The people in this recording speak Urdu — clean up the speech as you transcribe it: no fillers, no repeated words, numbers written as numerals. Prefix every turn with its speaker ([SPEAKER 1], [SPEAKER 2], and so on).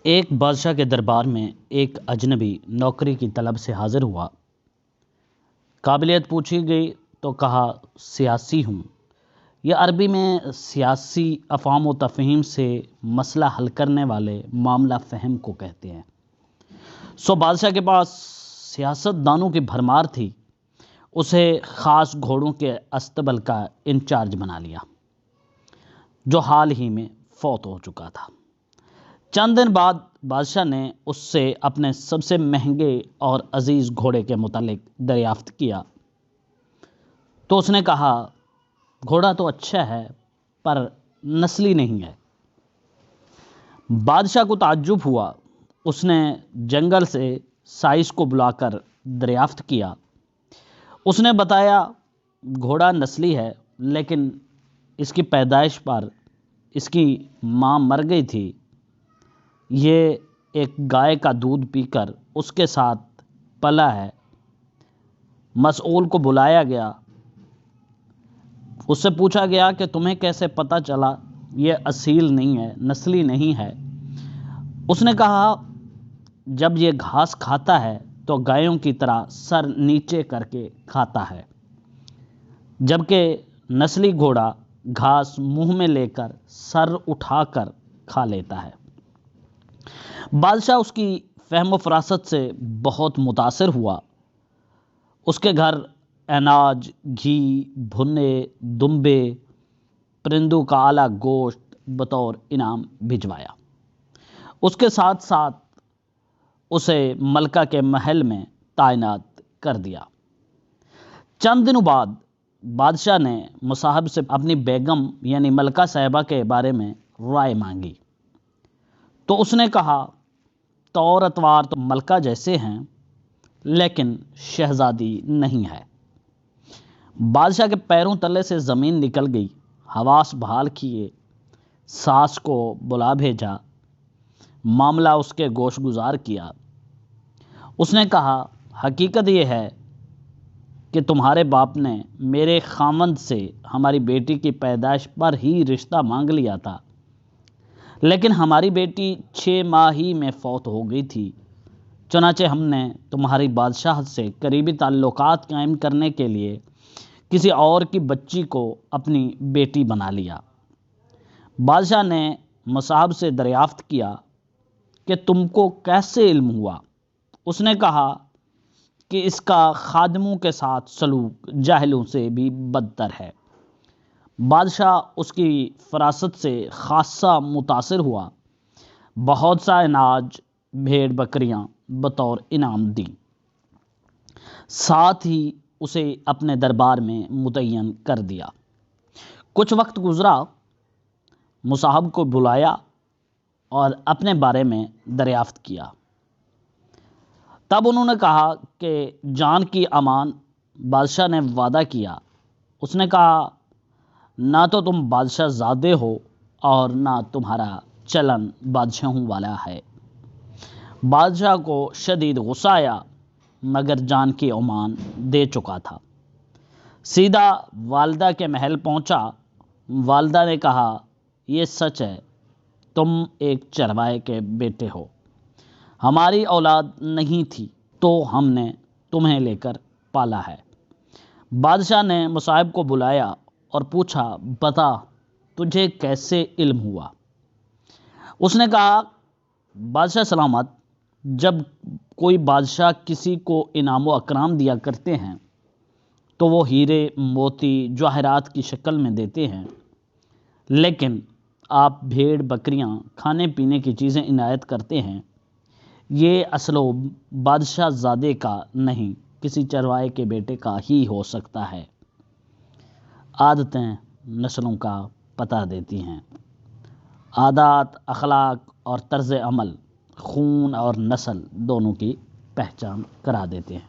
[SPEAKER 1] ایک بادشاہ کے دربار میں ایک اجنبی نوکری کی طلب سے حاضر ہوا۔ قابلیت پوچھی گئی تو کہا سیاسی ہوں۔ یہ عربی میں سیاسی افہام و تفہیم سے مسئلہ حل کرنے والے معاملہ فہم کو کہتے ہیں۔ بادشاہ کے پاس سیاست دانوں کی بھرمار تھی۔ اسے خاص گھوڑوں کے استبل کا انچارج بنا لیا، جو حال ہی میں فوت ہو چکا تھا۔ چند دن بعد بادشاہ نے اس سے اپنے سب سے مہنگے اور عزیز گھوڑے کے متعلق دریافت کیا تو اس نے کہا گھوڑا تو اچھا ہے پر نسلی نہیں ہے۔ بادشاہ کو تعجب ہوا۔ اس نے جنگل سے سائس کو بلا کر دریافت کیا۔ اس نے بتایا گھوڑا نسلی ہے، لیکن اس کی پیدائش پر اس کی ماں مر گئی تھی۔ یہ ایک گائے کا دودھ پی کر اس کے ساتھ پلا ہے۔ مسؤول کو بلایا گیا۔ اس سے پوچھا گیا کہ تمہیں کیسے پتہ چلا یہ اصیل نہیں ہے، نسلی نہیں ہے؟ اس نے کہا جب یہ گھاس کھاتا ہے تو گایوں کی طرح سر نیچے کر کے کھاتا ہے، جبکہ نسلی گھوڑا گھاس منہ میں لے کر سر اٹھا کر کھا لیتا ہے۔ بادشاہ اس کی فہم و فراست سے بہت متاثر ہوا۔ اس کے گھر اناج، گھی، بھنے دمبے، پرندوں کا اعلیٰ گوشت بطور انعام بھجوایا۔ اس کے ساتھ ساتھ اسے ملکہ کے محل میں تعینات کر دیا۔ چند دنوں بعد بادشاہ نے مصاحب سے اپنی بیگم یعنی ملکہ صاحبہ کے بارے میں رائے مانگی تو اس نے کہا طور اتوار تو ملکہ جیسے ہیں، لیکن شہزادی نہیں ہے۔ بادشاہ کے پیروں تلے سے زمین نکل گئی۔ حواس بحال کیے، ساس کو بلا بھیجا، معاملہ اس کے گوش گزار کیا۔ اس نے کہا حقیقت یہ ہے کہ تمہارے باپ نے میرے خاوند سے ہماری بیٹی کی پیدائش پر ہی رشتہ مانگ لیا تھا، لیکن ہماری بیٹی 6 ماہ ہی میں فوت ہو گئی تھی۔ چنانچہ ہم نے تمہاری بادشاہ سے قریبی تعلقات قائم کرنے کے لیے کسی اور کی بچی کو اپنی بیٹی بنا لیا۔ بادشاہ نے مصاحب سے دریافت کیا کہ تم کو کیسے علم ہوا؟ اس نے کہا کہ اس کا خادموں کے ساتھ سلوک جاہلوں سے بھی بدتر ہے۔ بادشاہ اس کی فراست سے خاصا متاثر ہوا۔ بہت سا اناج، بھیڑ بکریاں بطور انعام دیں، ساتھ ہی اسے اپنے دربار میں متعین کر دیا۔ کچھ وقت گزرا، مصاحب کو بلایا اور اپنے بارے میں دریافت کیا۔ تب انہوں نے کہا کہ جان کی امان۔ بادشاہ نے وعدہ کیا۔ اس نے کہا نہ تو تم بادشاہ زادے ہو اور نہ تمہارا چلن بادشاہوں والا ہے۔ بادشاہ کو شدید غصہ آیا، مگر جان کی امان دے چکا تھا۔ سیدھا والدہ کے محل پہنچا۔ والدہ نے کہا یہ سچ ہے، تم ایک چروائے کے بیٹے ہو۔ ہماری اولاد نہیں تھی تو ہم نے تمہیں لے کر پالا ہے۔ بادشاہ نے مصاحب کو بلایا اور پوچھا بتا تجھے کیسے علم ہوا؟ اس نے کہا بادشاہ سلامت، جب کوئی بادشاہ کسی کو انعام و اکرام دیا کرتے ہیں تو وہ ہیرے، موتی، جواہرات کی شکل میں دیتے ہیں، لیکن آپ بھیڑ بکریاں، کھانے پینے کی چیزیں عنایت کرتے ہیں، یہ اصلو بادشاہ زادے کا نہیں، کسی چروائے کے بیٹے کا ہی ہو سکتا ہے۔ عادتیں نسلوں کا پتہ دیتی ہیں۔ عادات، اخلاق اور طرز عمل خون اور نسل دونوں کی پہچان کرا دیتے ہیں۔